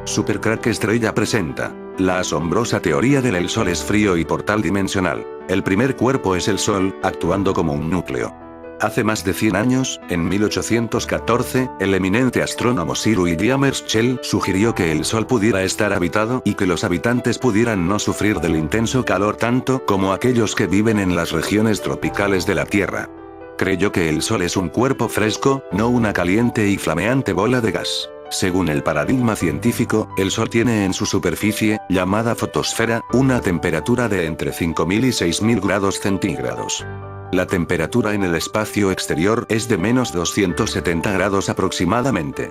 Supercrack Estrella presenta la asombrosa teoría del el Sol es frío y portal dimensional. El primer cuerpo es el Sol, actuando como un núcleo. Hace más de 100 años, en 1814, el eminente astrónomo Sir William Herschel sugirió que el Sol pudiera estar habitado y que los habitantes pudieran no sufrir del intenso calor tanto como aquellos que viven en las regiones tropicales de la Tierra. Creyó que el Sol es un cuerpo fresco, no una caliente y flameante bola de gas. Según el paradigma científico, el Sol tiene en su superficie, llamada fotosfera, una temperatura de entre 5000 y 6000 grados centígrados. La temperatura en el espacio exterior es de menos 270 grados aproximadamente.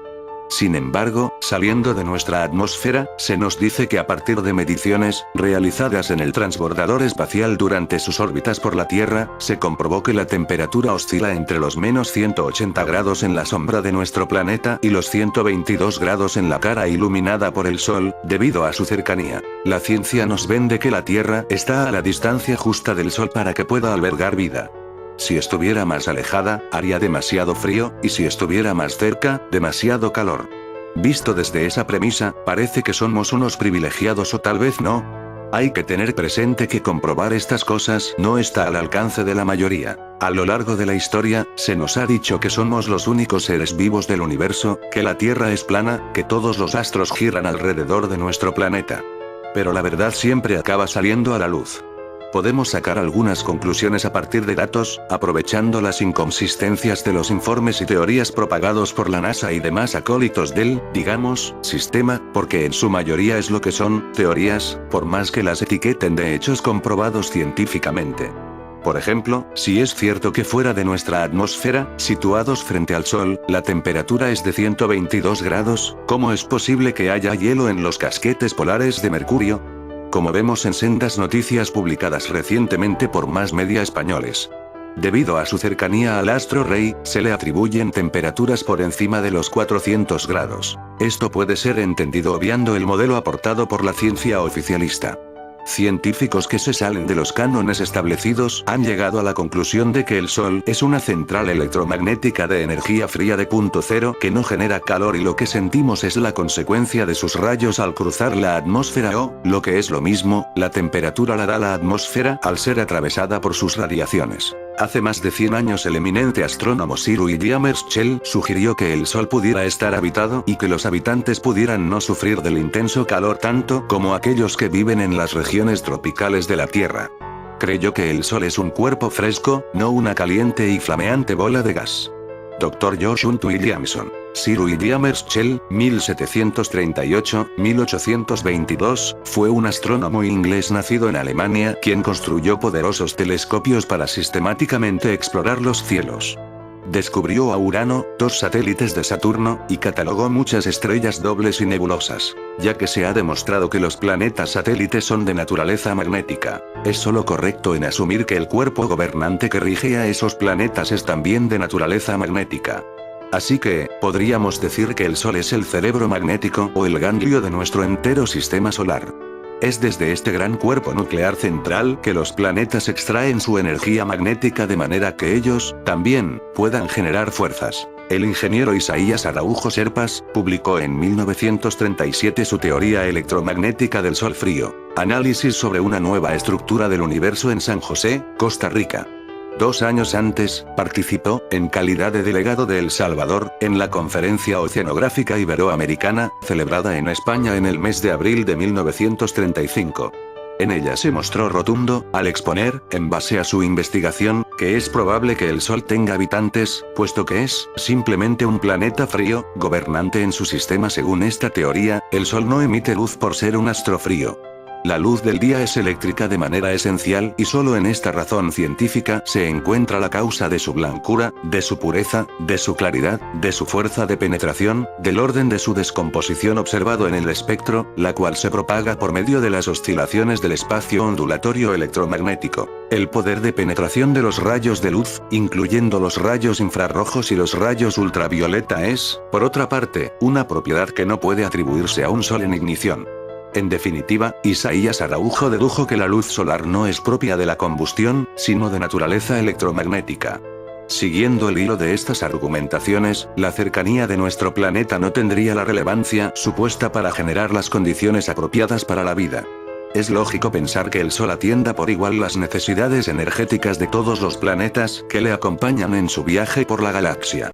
Sin embargo, saliendo de nuestra atmósfera, se nos dice que a partir de mediciones, realizadas en el transbordador espacial durante sus órbitas por la Tierra, se comprobó que la temperatura oscila entre los menos 180 grados en la sombra de nuestro planeta y los 122 grados en la cara iluminada por el Sol, debido a su cercanía. La ciencia nos vende que la Tierra está a la distancia justa del Sol para que pueda albergar vida. Si estuviera más alejada, haría demasiado frío, y si estuviera más cerca, demasiado calor. Visto desde esa premisa, parece que somos unos privilegiados o tal vez no. Hay que tener presente que comprobar estas cosas no está al alcance de la mayoría. A lo largo de la historia, se nos ha dicho que somos los únicos seres vivos del universo, que la Tierra es plana, que todos los astros giran alrededor de nuestro planeta. Pero la verdad siempre acaba saliendo a la luz. Podemos sacar algunas conclusiones a partir de datos, aprovechando las inconsistencias de los informes y teorías propagados por la NASA y demás acólitos del, digamos, sistema, porque en su mayoría es lo que son, teorías, por más que las etiqueten de hechos comprobados científicamente. Por ejemplo, si es cierto que fuera de nuestra atmósfera, situados frente al Sol, la temperatura es de 122 grados, ¿cómo es posible que haya hielo en los casquetes polares de Mercurio? Como vemos en sendas noticias publicadas recientemente por más media españoles. Debido a su cercanía al astro rey, se le atribuyen temperaturas por encima de los 400 grados. Esto puede ser entendido obviando el modelo aportado por la ciencia oficialista. Científicos que se salen de los cánones establecidos han llegado a la conclusión de que el Sol es una central electromagnética de energía fría de punto cero que no genera calor y lo que sentimos es la consecuencia de sus rayos al cruzar la atmósfera o, lo que es lo mismo, la temperatura la da la atmósfera al ser atravesada por sus radiaciones. Hace más de 100 años el eminente astrónomo Sir William Herschel sugirió que el Sol pudiera estar habitado y que los habitantes pudieran no sufrir del intenso calor tanto como aquellos que viven en las regiones tropicales de la Tierra. Creyó que el Sol es un cuerpo fresco, no una caliente y flameante bola de gas. Dr. George Hunt Williamson. Sir William Herschel, 1738-1822, fue un astrónomo inglés nacido en Alemania quien construyó poderosos telescopios para sistemáticamente explorar los cielos. Descubrió a Urano, 2 satélites de Saturno, y catalogó muchas estrellas dobles y nebulosas, ya que se ha demostrado que los planetas satélites son de naturaleza magnética. Es solo correcto en asumir que el cuerpo gobernante que rige a esos planetas es también de naturaleza magnética. Así que, podríamos decir que el Sol es el cerebro magnético o el ganglio de nuestro entero sistema solar. Es desde este gran cuerpo nuclear central que los planetas extraen su energía magnética de manera que ellos, también, puedan generar fuerzas. El ingeniero Isaías Araújo Serpas, publicó en 1937 su teoría electromagnética del Sol frío, análisis sobre una nueva estructura del universo en San José, Costa Rica. 2 años antes, participó, en calidad de delegado de El Salvador, en la Conferencia Oceanográfica Iberoamericana, celebrada en España en el mes de abril de 1935. En ella se mostró rotundo, al exponer, en base a su investigación, que es probable que el Sol tenga habitantes, puesto que es, simplemente un planeta frío, gobernante en su sistema. Según esta teoría, el Sol no emite luz por ser un astro frío. La luz del día es eléctrica de manera esencial y solo en esta razón científica se encuentra la causa de su blancura, de su pureza, de su claridad, de su fuerza de penetración, del orden de su descomposición observado en el espectro, la cual se propaga por medio de las oscilaciones del espacio ondulatorio electromagnético. El poder de penetración de los rayos de luz, incluyendo los rayos infrarrojos y los rayos ultravioleta es, por otra parte, una propiedad que no puede atribuirse a un Sol en ignición. En definitiva, Isaías Araújo dedujo que la luz solar no es propia de la combustión, sino de naturaleza electromagnética. Siguiendo el hilo de estas argumentaciones, la cercanía de nuestro planeta no tendría la relevancia supuesta para generar las condiciones apropiadas para la vida. Es lógico pensar que el Sol atienda por igual las necesidades energéticas de todos los planetas que le acompañan en su viaje por la galaxia.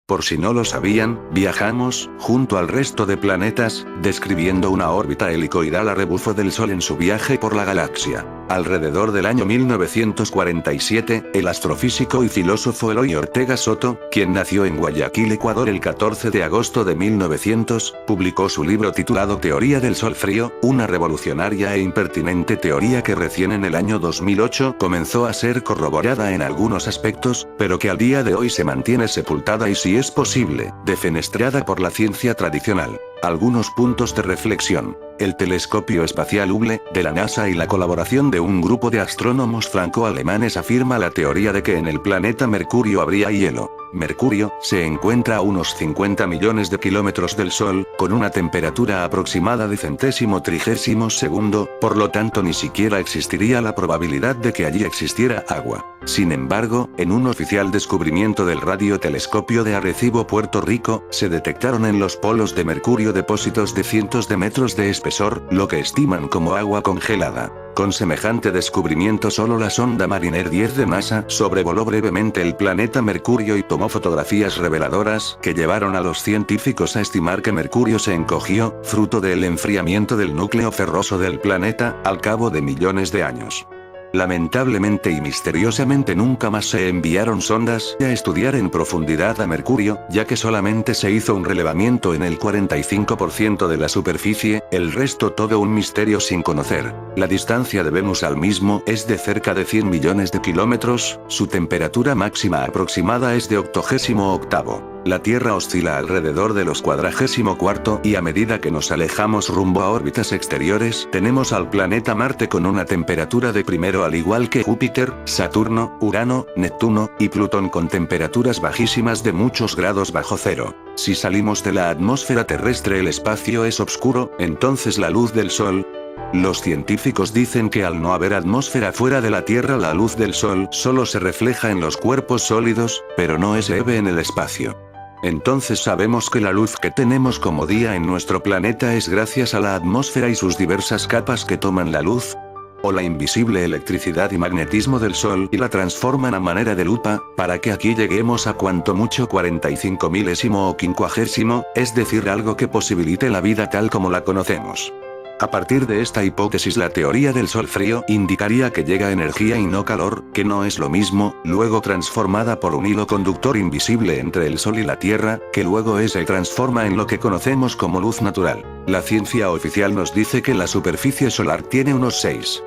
Por si no lo sabían, viajamos, junto al resto de planetas, describiendo una órbita helicoidal a rebufo del Sol en su viaje por la galaxia. Alrededor del año 1947, el astrofísico y filósofo Eloy Ortega Soto, quien nació en Guayaquil, Ecuador el 14 de agosto de 1900, publicó su libro titulado Teoría del Sol Frío, una revolucionaria e impertinente teoría que recién en el año 2008 comenzó a ser corroborada en algunos aspectos, pero que al día de hoy se mantiene sepultada y, si es posible, defenestrada por la ciencia tradicional. Algunos puntos de reflexión. El telescopio espacial Hubble, de la NASA, y la colaboración de un grupo de astrónomos franco-alemanes afirma la teoría de que en el planeta Mercurio habría hielo. Mercurio se encuentra a unos 50 millones de kilómetros del Sol, con una temperatura aproximada de centésimo trigésimo segundo, por lo tanto ni siquiera existiría la probabilidad de que allí existiera agua. Sin embargo, en un oficial descubrimiento del radiotelescopio de Arecibo, Puerto Rico, se detectaron en los polos de Mercurio depósitos de cientos de metros de espesor, lo que estiman como agua congelada. Con semejante descubrimiento, solo la sonda Mariner 10 de NASA sobrevoló brevemente el planeta Mercurio y tomó fotografías reveladoras que llevaron a los científicos a estimar que Mercurio se encogió, fruto del enfriamiento del núcleo ferroso del planeta, al cabo de millones de años. Lamentablemente y misteriosamente nunca más se enviaron sondas a estudiar en profundidad a Mercurio, ya que solamente se hizo un relevamiento en el 45% de la superficie, el resto todo un misterio sin conocer. La distancia de Venus al mismo es de cerca de 100 millones de kilómetros, su temperatura máxima aproximada es de 88º. La Tierra oscila alrededor de los 44 y a medida que nos alejamos rumbo a órbitas exteriores, tenemos al planeta Marte con una temperatura de primero, al igual que Júpiter, Saturno, Urano, Neptuno y Plutón con temperaturas bajísimas de muchos grados bajo cero. Si salimos de la atmósfera terrestre, el espacio es oscuro, entonces la luz del Sol. Los científicos dicen que al no haber atmósfera fuera de la Tierra, la luz del Sol solo se refleja en los cuerpos sólidos, pero no se ve en el espacio. Entonces sabemos que la luz que tenemos como día en nuestro planeta es gracias a la atmósfera y sus diversas capas que toman la luz, o la invisible electricidad y magnetismo del Sol, y la transforman a manera de lupa, para que aquí lleguemos a cuanto mucho 45 milésimo o 50º, es decir, algo que posibilite la vida tal como la conocemos. A partir de esta hipótesis, la teoría del Sol frío indicaría que llega energía y no calor, que no es lo mismo, luego transformada por un hilo conductor invisible entre el Sol y la Tierra, que luego se transforma en lo que conocemos como luz natural. La ciencia oficial nos dice que la superficie solar tiene unos 6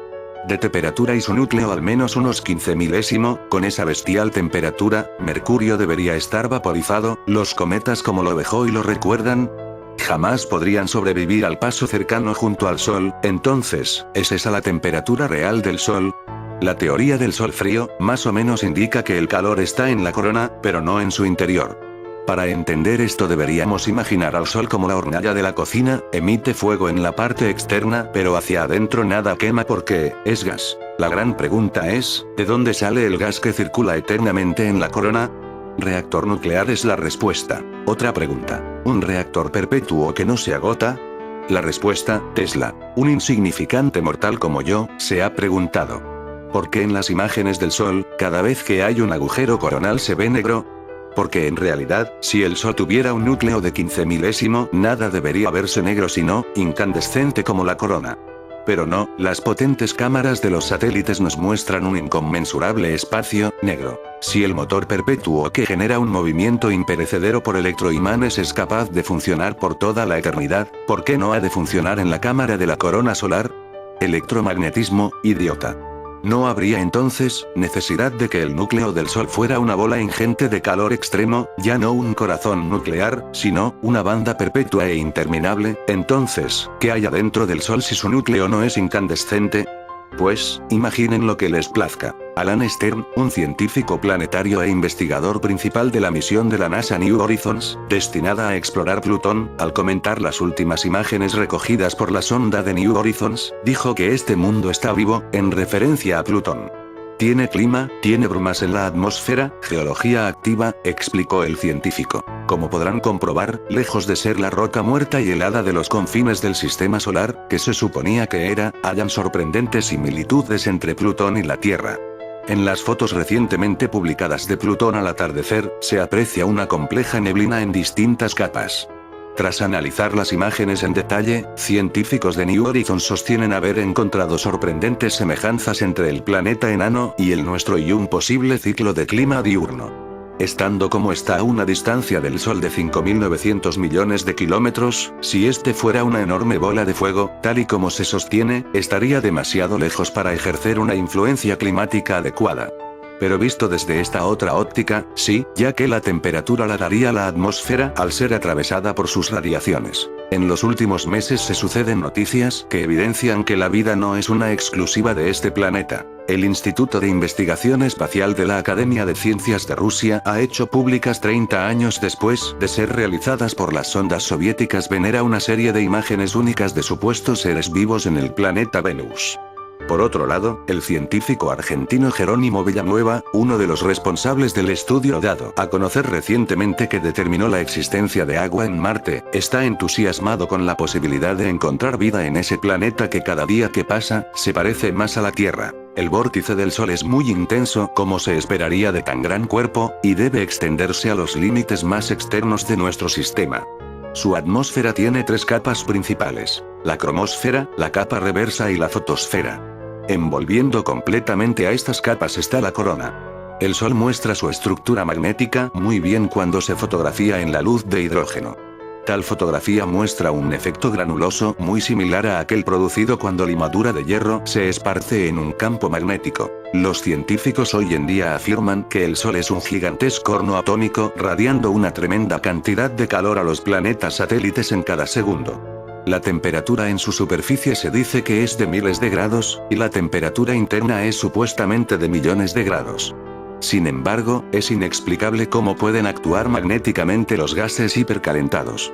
de temperatura y su núcleo al menos unos 15 milésimo, con esa bestial temperatura, Mercurio debería estar vaporizado. Los cometas, como lo dejó y lo recuerdan, jamás podrían sobrevivir al paso cercano junto al Sol. Entonces, ¿es esa la temperatura real del Sol? La teoría del Sol frío, más o menos indica que el calor está en la corona, pero no en su interior. Para entender esto deberíamos imaginar al Sol como la hornalla de la cocina, emite fuego en la parte externa, pero hacia adentro nada quema porque es gas. La gran pregunta es, ¿de dónde sale el gas que circula eternamente en la corona? Reactor nuclear es la respuesta. Otra pregunta, ¿un reactor perpetuo que no se agota? La respuesta, Tesla, un insignificante mortal como yo, se ha preguntado. ¿Por qué en las imágenes del Sol, cada vez que hay un agujero coronal se ve negro? Porque en realidad, si el Sol tuviera un núcleo de 15 milésimo, nada debería verse negro sino, incandescente como la corona. Pero no, las potentes cámaras de los satélites nos muestran un inconmensurable espacio negro. Si el motor perpetuo que genera un movimiento imperecedero por electroimanes es capaz de funcionar por toda la eternidad, ¿por qué no ha de funcionar en la cámara de la corona solar? Electromagnetismo, idiota. ¿No habría entonces necesidad de que el núcleo del Sol fuera una bola ingente de calor extremo, ya no un corazón nuclear, sino una banda perpetua e interminable? Entonces, ¿qué hay adentro del Sol si su núcleo no es incandescente? Pues, imaginen lo que les plazca. Alan Stern, un científico planetario e investigador principal de la misión de la NASA New Horizons, destinada a explorar Plutón, al comentar las últimas imágenes recogidas por la sonda de New Horizons, dijo que este mundo está vivo, en referencia a Plutón. Tiene clima, tiene brumas en la atmósfera, geología activa, explicó el científico. Como podrán comprobar, lejos de ser la roca muerta y helada de los confines del sistema solar, que se suponía que era, hayan sorprendentes similitudes entre Plutón y la Tierra. En las fotos recientemente publicadas de Plutón al atardecer, se aprecia una compleja neblina en distintas capas. Tras analizar las imágenes en detalle, científicos de New Horizons sostienen haber encontrado sorprendentes semejanzas entre el planeta enano y el nuestro y un posible ciclo de clima diurno. Estando como está a una distancia del Sol de 5.900 millones de kilómetros, si este fuera una enorme bola de fuego, tal y como se sostiene, estaría demasiado lejos para ejercer una influencia climática adecuada. Pero visto desde esta otra óptica, sí, ya que la temperatura la daría la atmósfera al ser atravesada por sus radiaciones. En los últimos meses se suceden noticias que evidencian que la vida no es una exclusiva de este planeta. El Instituto de Investigación Espacial de la Academia de Ciencias de Rusia ha hecho públicas 30 años después de ser realizadas por las sondas soviéticas Venera una serie de imágenes únicas de supuestos seres vivos en el planeta Venus. Por otro lado, el científico argentino Jerónimo Villanueva, uno de los responsables del estudio dado a conocer recientemente que determinó la existencia de agua en Marte, está entusiasmado con la posibilidad de encontrar vida en ese planeta que cada día que pasa, se parece más a la Tierra. El vórtice del Sol es muy intenso, como se esperaría de tan gran cuerpo, y debe extenderse a los límites más externos de nuestro sistema. Su atmósfera tiene 3 capas principales: la cromosfera, la capa reversa y la fotosfera. Envolviendo completamente a estas capas está la corona. El Sol muestra su estructura magnética muy bien cuando se fotografía en la luz de hidrógeno. Tal fotografía muestra un efecto granuloso muy similar a aquel producido cuando limadura de hierro se esparce en un campo magnético. Los científicos hoy en día afirman que el Sol es un gigantesco horno atómico radiando una tremenda cantidad de calor a los planetas satélites en cada segundo. La temperatura en su superficie se dice que es de miles de grados, y la temperatura interna es supuestamente de millones de grados. Sin embargo, es inexplicable cómo pueden actuar magnéticamente los gases hipercalentados.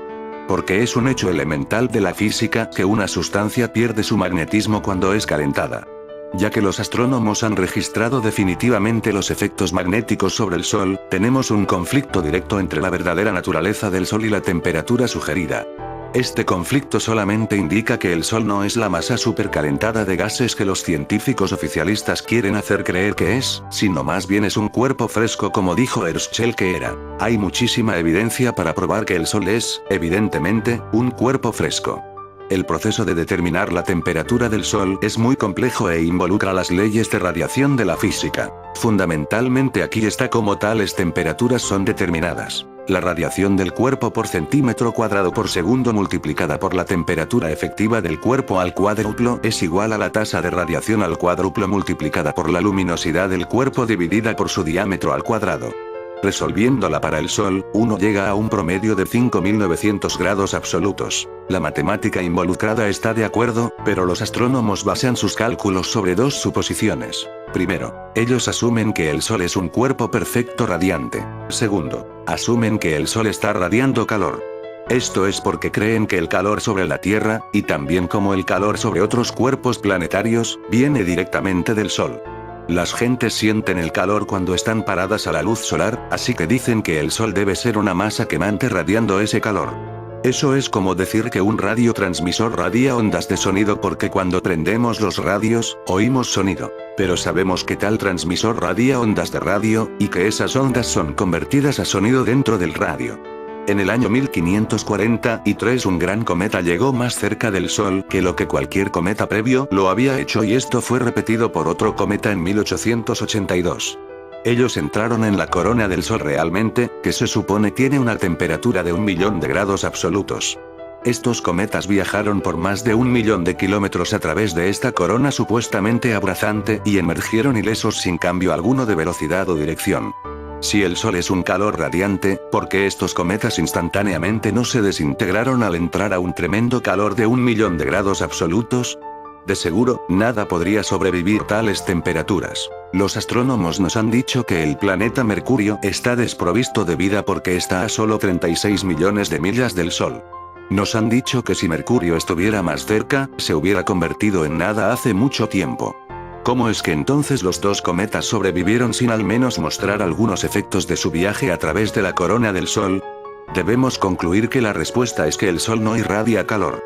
Porque es un hecho elemental de la física que una sustancia pierde su magnetismo cuando es calentada. Ya que los astrónomos han registrado definitivamente los efectos magnéticos sobre el Sol, tenemos un conflicto directo entre la verdadera naturaleza del Sol y la temperatura sugerida. Este conflicto solamente indica que el Sol no es la masa supercalentada de gases que los científicos oficialistas quieren hacer creer que es, sino más bien es un cuerpo fresco como dijo Herschel que era. Hay muchísima evidencia para probar que el Sol es, evidentemente, un cuerpo fresco. El proceso de determinar la temperatura del Sol es muy complejo e involucra las leyes de radiación de la física. Fundamentalmente aquí está cómo tales temperaturas son determinadas. La radiación del cuerpo por centímetro cuadrado por segundo multiplicada por la temperatura efectiva del cuerpo al cuádruplo es igual a la tasa de radiación al cuádruplo multiplicada por la luminosidad del cuerpo dividida por su diámetro al cuadrado. Resolviéndola para el Sol, uno llega a un promedio de 5.900 grados absolutos. La matemática involucrada está de acuerdo, pero los astrónomos basan sus cálculos sobre 2 suposiciones. Primero, ellos asumen que el Sol es un cuerpo perfecto radiante. Segundo, asumen que el Sol está radiando calor. Esto es porque creen que el calor sobre la Tierra, y también como el calor sobre otros cuerpos planetarios, viene directamente del Sol. Las gentes sienten el calor cuando están paradas a la luz solar, así que dicen que el Sol debe ser una masa quemante radiando ese calor. Eso es como decir que un radiotransmisor radia ondas de sonido porque cuando prendemos los radios, oímos sonido. Pero sabemos que tal transmisor radia ondas de radio, y que esas ondas son convertidas a sonido dentro del radio. En el año 1543 un gran cometa llegó más cerca del Sol que lo que cualquier cometa previo lo había hecho y esto fue repetido por otro cometa en 1882. Ellos entraron en la corona del Sol realmente, que se supone tiene una temperatura de 1.000.000 de grados absolutos. Estos cometas viajaron por más de 1.000.000 de kilómetros a través de esta corona supuestamente abrasante y emergieron ilesos sin cambio alguno de velocidad o dirección. Si el Sol es un calor radiante, ¿por qué estos cometas instantáneamente no se desintegraron al entrar a un tremendo calor de 1.000.000 de grados absolutos? De seguro, nada podría sobrevivir tales temperaturas. Los astrónomos nos han dicho que el planeta Mercurio está desprovisto de vida porque está a solo 36 millones de millas del Sol. Nos han dicho que si Mercurio estuviera más cerca, se hubiera convertido en nada hace mucho tiempo. ¿Cómo es que entonces los dos cometas sobrevivieron sin al menos mostrar algunos efectos de su viaje a través de la corona del Sol? Debemos concluir que la respuesta es que el Sol no irradia calor.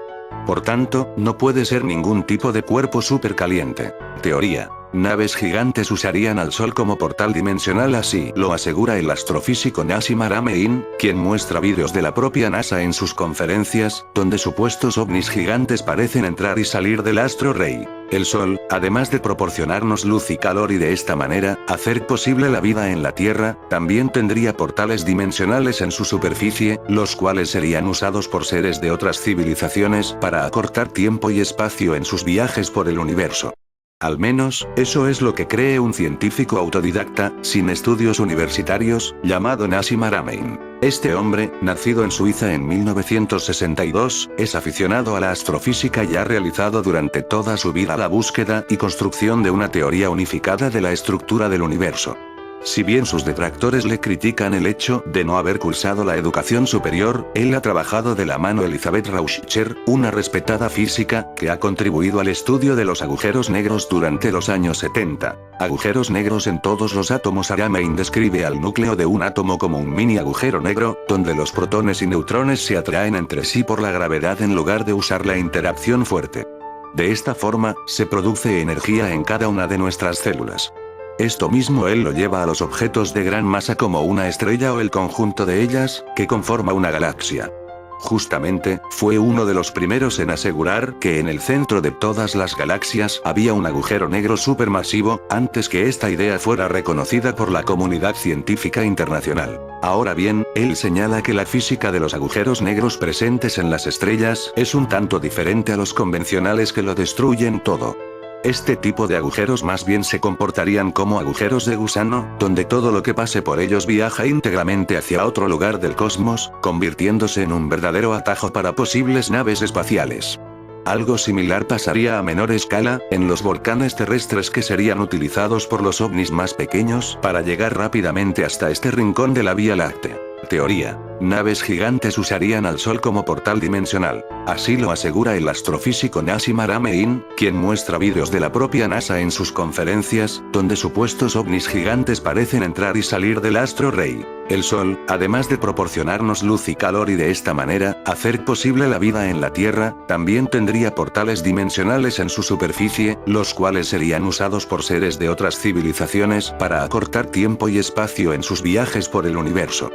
Por tanto, no puede ser ningún tipo de cuerpo supercaliente. Teoría. Naves gigantes usarían al Sol como portal dimensional, así lo asegura el astrofísico Nassim Haramein, quien muestra vídeos de la propia NASA en sus conferencias, donde supuestos ovnis gigantes parecen entrar y salir del astro rey. El Sol, además de proporcionarnos luz y calor y de esta manera, hacer posible la vida en la Tierra, también tendría portales dimensionales en su superficie, los cuales serían usados por seres de otras civilizaciones para acortar tiempo y espacio en sus viajes por el universo. Al menos, eso es lo que cree un científico autodidacta, sin estudios universitarios, llamado Nassim Haramein. Este hombre, nacido en Suiza en 1962, es aficionado a la astrofísica y ha realizado durante toda su vida la búsqueda y construcción de una teoría unificada de la estructura del universo. Si bien sus detractores le critican el hecho de no haber cursado la educación superior, él ha trabajado de la mano Elizabeth Rauscher, una respetada física, que ha contribuido al estudio de los agujeros negros durante los años 70. Agujeros negros en todos los átomos. Haramein describe al núcleo de un átomo como un mini agujero negro, donde los protones y neutrones se atraen entre sí por la gravedad en lugar de usar la interacción fuerte. De esta forma, se produce energía en cada una de nuestras células. Esto mismo él lo lleva a los objetos de gran masa como una estrella o el conjunto de ellas, que conforma una galaxia. Justamente, fue uno de los primeros en asegurar que en el centro de todas las galaxias había un agujero negro supermasivo, antes que esta idea fuera reconocida por la comunidad científica internacional. Ahora bien, él señala que la física de los agujeros negros presentes en las estrellas es un tanto diferente a los convencionales que lo destruyen todo. Este tipo de agujeros más bien se comportarían como agujeros de gusano, donde todo lo que pase por ellos viaja íntegramente hacia otro lugar del cosmos, convirtiéndose en un verdadero atajo para posibles naves espaciales. Algo similar pasaría a menor escala, en los volcanes terrestres que serían utilizados por los ovnis más pequeños para llegar rápidamente hasta este rincón de la Vía Láctea. Teoría. Naves gigantes usarían al Sol como portal dimensional. Así lo asegura el astrofísico Nassim Haramein, quien muestra vídeos de la propia NASA en sus conferencias, donde supuestos ovnis gigantes parecen entrar y salir del astro rey. El Sol, además de proporcionarnos luz y calor y de esta manera, hacer posible la vida en la Tierra, también tendría portales dimensionales en su superficie, los cuales serían usados por seres de otras civilizaciones para acortar tiempo y espacio en sus viajes por el universo.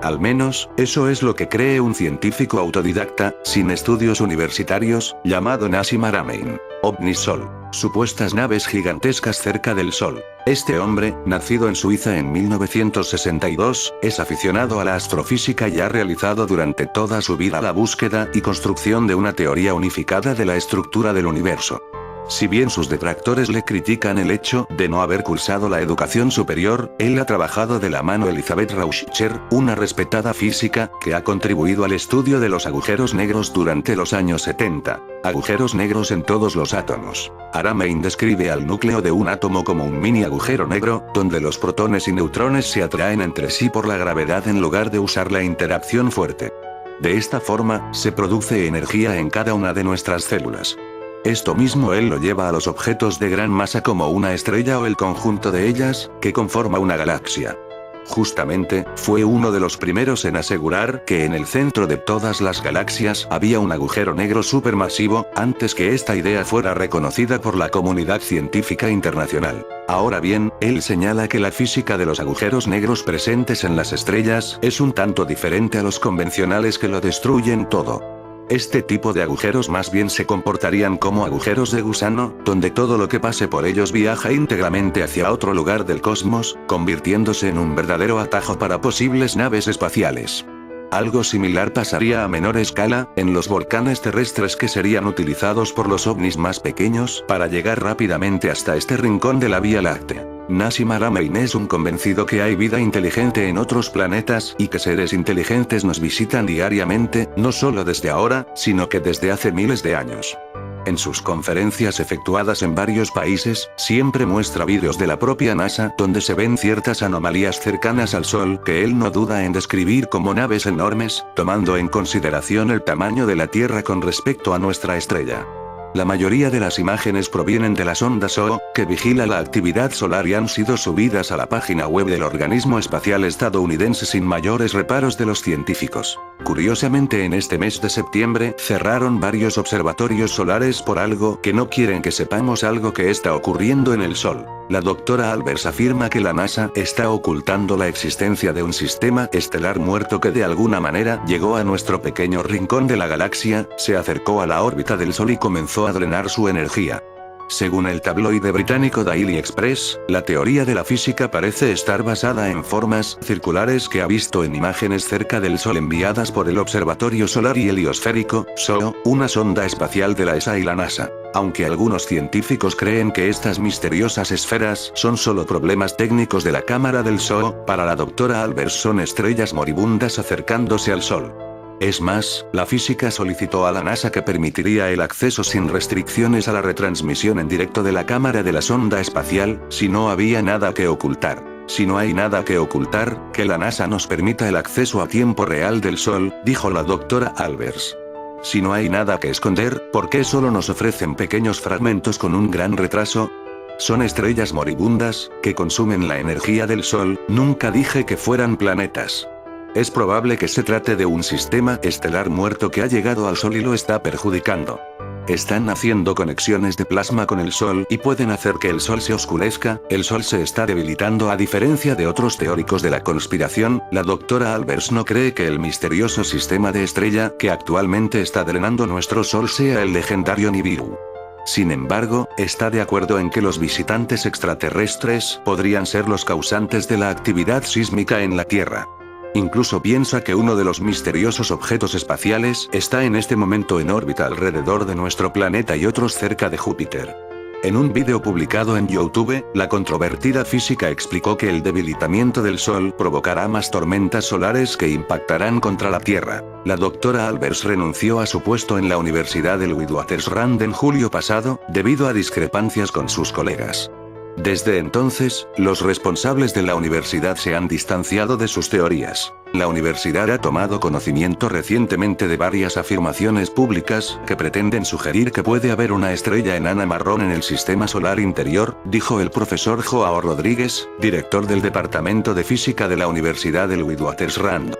Al menos, eso es lo que cree un científico autodidacta, sin estudios universitarios, llamado Nassim Haramein. OVNI Sol. Supuestas naves gigantescas cerca del Sol. Este hombre, nacido en Suiza en 1962, es aficionado a la astrofísica y ha realizado durante toda su vida la búsqueda y construcción de una teoría unificada de la estructura del universo. Si bien sus detractores le critican el hecho de no haber cursado la educación superior, él ha trabajado de la mano Elizabeth Rauscher, una respetada física, que ha contribuido al estudio de los agujeros negros durante los años 70. Agujeros negros en todos los átomos. Haramein describe al núcleo de un átomo como un mini agujero negro, donde los protones y neutrones se atraen entre sí por la gravedad en lugar de usar la interacción fuerte. De esta forma, se produce energía en cada una de nuestras células. Esto mismo él lo lleva a los objetos de gran masa como una estrella o el conjunto de ellas, que conforma una galaxia. Justamente, fue uno de los primeros en asegurar que en el centro de todas las galaxias había un agujero negro supermasivo, antes que esta idea fuera reconocida por la comunidad científica internacional. Ahora bien, él señala que la física de los agujeros negros presentes en las estrellas es un tanto diferente a los convencionales que lo destruyen todo. Este tipo de agujeros más bien se comportarían como agujeros de gusano, donde todo lo que pase por ellos viaja íntegramente hacia otro lugar del cosmos, convirtiéndose en un verdadero atajo para posibles naves espaciales. Algo similar pasaría a menor escala, en los volcanes terrestres que serían utilizados por los ovnis más pequeños para llegar rápidamente hasta este rincón de la Vía Láctea. Nassim Haramein es un convencido que hay vida inteligente en otros planetas y que seres inteligentes nos visitan diariamente, no solo desde ahora, sino que desde hace miles de años. En sus conferencias efectuadas en varios países, siempre muestra vídeos de la propia NASA donde se ven ciertas anomalías cercanas al Sol que él no duda en describir como naves enormes, tomando en consideración el tamaño de la Tierra con respecto a nuestra estrella. La mayoría de las imágenes provienen de la sonda SOO, que vigila la actividad solar y han sido subidas a la página web del organismo espacial estadounidense sin mayores reparos de los científicos. Curiosamente, en este mes de septiembre, cerraron varios observatorios solares por algo que no quieren que sepamos, algo que está ocurriendo en el Sol. La doctora Albers afirma que la NASA está ocultando la existencia de un sistema estelar muerto que de alguna manera llegó a nuestro pequeño rincón de la galaxia, se acercó a la órbita del Sol y comenzó a drenar su energía. Según el tabloide británico Daily Express, la teoría de la física parece estar basada en formas circulares que ha visto en imágenes cerca del Sol enviadas por el Observatorio Solar y Heliosférico, SOO, una sonda espacial de la ESA y la NASA. Aunque algunos científicos creen que estas misteriosas esferas son solo problemas técnicos de la cámara del SOO, para la doctora Albers son estrellas moribundas acercándose al Sol. Es más, la física solicitó a la NASA que permitiría el acceso sin restricciones a la retransmisión en directo de la cámara de la sonda espacial, si no había nada que ocultar. Si no hay nada que ocultar, que la NASA nos permita el acceso a tiempo real del Sol, dijo la doctora Albers. Si no hay nada que esconder, ¿por qué solo nos ofrecen pequeños fragmentos con un gran retraso? Son estrellas moribundas, que consumen la energía del Sol, nunca dije que fueran planetas. Es probable que se trate de un sistema estelar muerto que ha llegado al Sol y lo está perjudicando. Están haciendo conexiones de plasma con el Sol y pueden hacer que el Sol se oscurezca. El Sol se está debilitando. A diferencia de otros teóricos de la conspiración, la doctora Albers no cree que el misterioso sistema de estrella que actualmente está drenando nuestro Sol sea el legendario Nibiru. Sin embargo, está de acuerdo en que los visitantes extraterrestres podrían ser los causantes de la actividad sísmica en la Tierra. Incluso piensa que uno de los misteriosos objetos espaciales está en este momento en órbita alrededor de nuestro planeta y otros cerca de Júpiter. En un vídeo publicado en YouTube, la controvertida física explicó que el debilitamiento del Sol provocará más tormentas solares que impactarán contra la Tierra. La doctora Albers renunció a su puesto en la Universidad del Witwatersrand en julio pasado, debido a discrepancias con sus colegas. Desde entonces, los responsables de la universidad se han distanciado de sus teorías. La universidad ha tomado conocimiento recientemente de varias afirmaciones públicas que pretenden sugerir que puede haber una estrella enana marrón en el sistema solar interior, dijo el profesor Joao Rodríguez, director del Departamento de Física de la Universidad del Witwatersrand.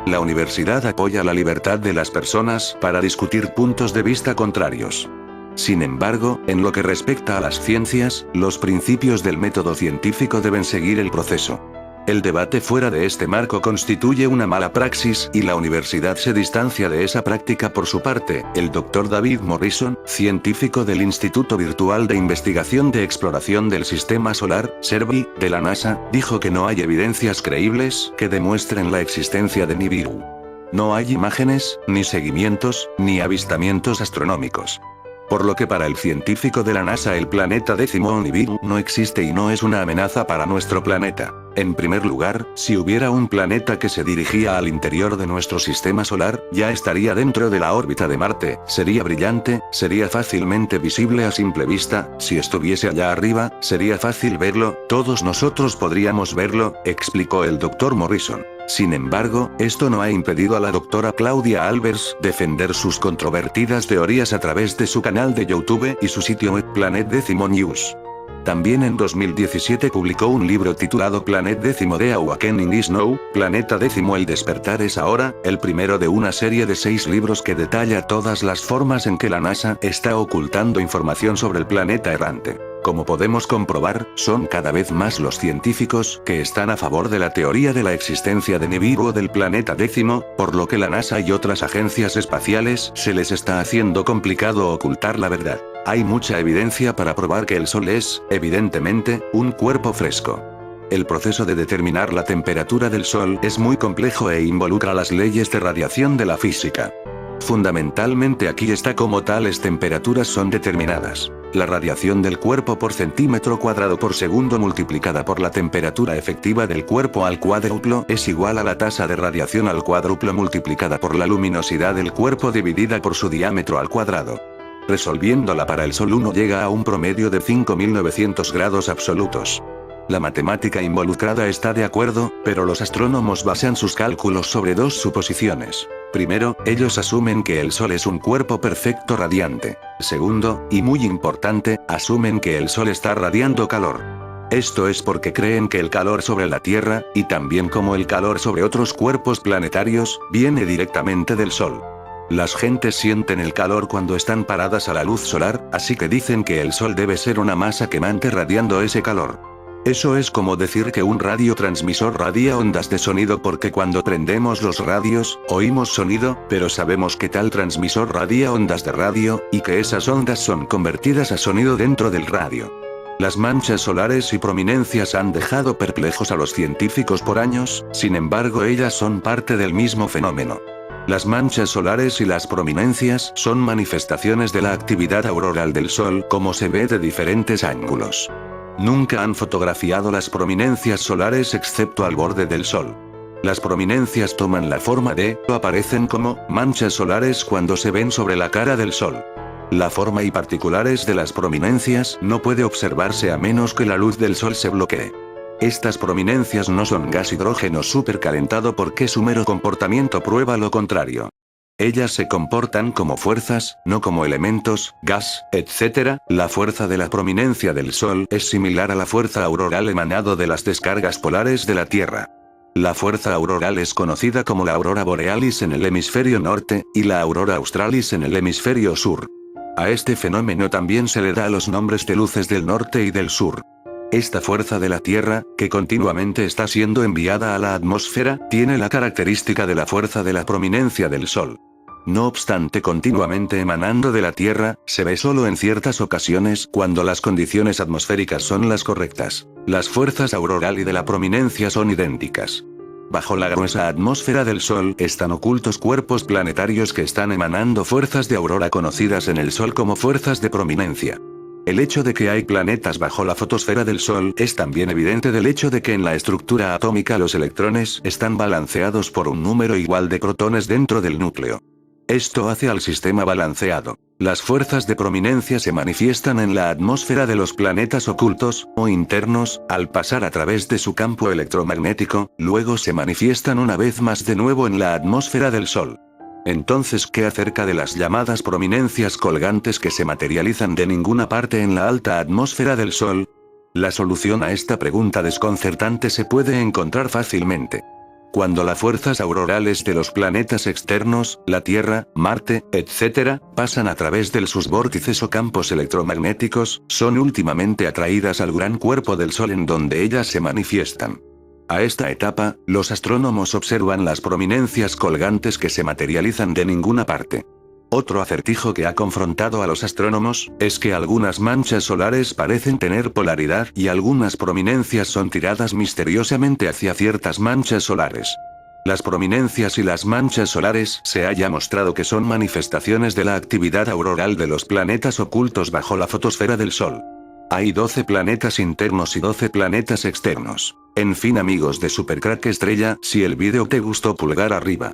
La universidad apoya la libertad de las personas para discutir puntos de vista contrarios. Sin embargo, en lo que respecta a las ciencias, los principios del método científico deben seguir el proceso. El debate fuera de este marco constituye una mala praxis, y la universidad se distancia de esa práctica. Por su parte, el Dr. David Morrison, científico del Instituto Virtual de Investigación de Exploración del Sistema Solar, SERVI, de la NASA, dijo que no hay evidencias creíbles que demuestren la existencia de Nibiru. No hay imágenes, ni seguimientos, ni avistamientos astronómicos. Por lo que para el científico de la NASA el planeta décimo Nibiru no existe y no es una amenaza para nuestro planeta. En primer lugar, si hubiera un planeta que se dirigía al interior de nuestro sistema solar, ya estaría dentro de la órbita de Marte, sería brillante, sería fácilmente visible a simple vista, si estuviese allá arriba, sería fácil verlo, todos nosotros podríamos verlo, explicó el Dr. Morrison. Sin embargo, esto no ha impedido a la doctora Claudia Albers defender sus controvertidas teorías a través de su canal de YouTube y su sitio web Planet Décimo News. También en 2017 publicó un libro titulado Planet Décimo The Awakening is Now, Planeta Décimo El Despertar es Ahora, el primero de una serie de 6 libros que detalla todas las formas en que la NASA está ocultando información sobre el planeta errante. Como podemos comprobar, son cada vez más los científicos que están a favor de la teoría de la existencia de Nibiru o del planeta décimo, por lo que la NASA y otras agencias espaciales se les está haciendo complicado ocultar la verdad. Hay mucha evidencia para probar que el Sol es, evidentemente, un cuerpo fresco. El proceso de determinar la temperatura del Sol es muy complejo e involucra las leyes de radiación de la física. Fundamentalmente aquí está cómo tales temperaturas son determinadas. La radiación del cuerpo por centímetro cuadrado por segundo multiplicada por la temperatura efectiva del cuerpo al cuádruplo es igual a la tasa de radiación al cuádruplo multiplicada por la luminosidad del cuerpo dividida por su diámetro al cuadrado. Resolviéndola para el Sol uno llega a un promedio de 5900 grados absolutos. La matemática involucrada está de acuerdo, pero los astrónomos basan sus cálculos sobre dos suposiciones. Primero, ellos asumen que el Sol es un cuerpo perfecto radiante. Segundo, y muy importante, asumen que el Sol está radiando calor. Esto es porque creen que el calor sobre la Tierra, y también como el calor sobre otros cuerpos planetarios, viene directamente del Sol. Las gentes sienten el calor cuando están paradas a la luz solar, así que dicen que el Sol debe ser una masa quemante radiando ese calor. Eso es como decir que un radiotransmisor radia ondas de sonido porque cuando prendemos los radios, oímos sonido, pero sabemos que tal transmisor radia ondas de radio, y que esas ondas son convertidas a sonido dentro del radio. Las manchas solares y prominencias han dejado perplejos a los científicos por años, sin embargo ellas son parte del mismo fenómeno. Las manchas solares y las prominencias son manifestaciones de la actividad auroral del Sol como se ve de diferentes ángulos. Nunca han fotografiado las prominencias solares excepto al borde del Sol. Las prominencias toman la forma de, o aparecen como, manchas solares cuando se ven sobre la cara del Sol. La forma y particulares de las prominencias no puede observarse a menos que la luz del Sol se bloquee. Estas prominencias no son gas hidrógeno supercalentado porque su mero comportamiento prueba lo contrario. Ellas se comportan como fuerzas, no como elementos, gas, etc. La fuerza de la prominencia del Sol es similar a la fuerza auroral emanado de las descargas polares de la Tierra. La fuerza auroral es conocida como la aurora borealis en el hemisferio norte, y la aurora australis en el hemisferio sur. A este fenómeno también se le da los nombres de luces del norte y del sur. Esta fuerza de la Tierra, que continuamente está siendo enviada a la atmósfera, tiene la característica de la fuerza de la prominencia del Sol. No obstante, continuamente emanando de la Tierra, se ve solo en ciertas ocasiones cuando las condiciones atmosféricas son las correctas. Las fuerzas auroral y de la prominencia son idénticas. Bajo la gruesa atmósfera del Sol están ocultos cuerpos planetarios que están emanando fuerzas de aurora conocidas en el Sol como fuerzas de prominencia. El hecho de que hay planetas bajo la fotosfera del Sol es también evidente del hecho de que en la estructura atómica los electrones están balanceados por un número igual de protones dentro del núcleo. Esto hace al sistema balanceado. Las fuerzas de prominencia se manifiestan en la atmósfera de los planetas ocultos, o internos, al pasar a través de su campo electromagnético, luego se manifiestan una vez más de nuevo en la atmósfera del Sol. Entonces, ¿qué acerca de las llamadas prominencias colgantes que se materializan de ninguna parte en la alta atmósfera del Sol? La solución a esta pregunta desconcertante se puede encontrar fácilmente. Cuando las fuerzas aurorales de los planetas externos, la Tierra, Marte, etc., pasan a través de sus vórtices o campos electromagnéticos, son últimamente atraídas al gran cuerpo del Sol en donde ellas se manifiestan. A esta etapa, los astrónomos observan las prominencias colgantes que se materializan de ninguna parte. Otro acertijo que ha confrontado a los astrónomos, es que algunas manchas solares parecen tener polaridad y algunas prominencias son tiradas misteriosamente hacia ciertas manchas solares. Las prominencias y las manchas solares se haya mostrado que son manifestaciones de la actividad auroral de los planetas ocultos bajo la fotosfera del Sol. Hay 12 planetas internos y 12 planetas externos. En fin amigos de Supercrack Estrella, si el vídeo te gustó pulgar arriba.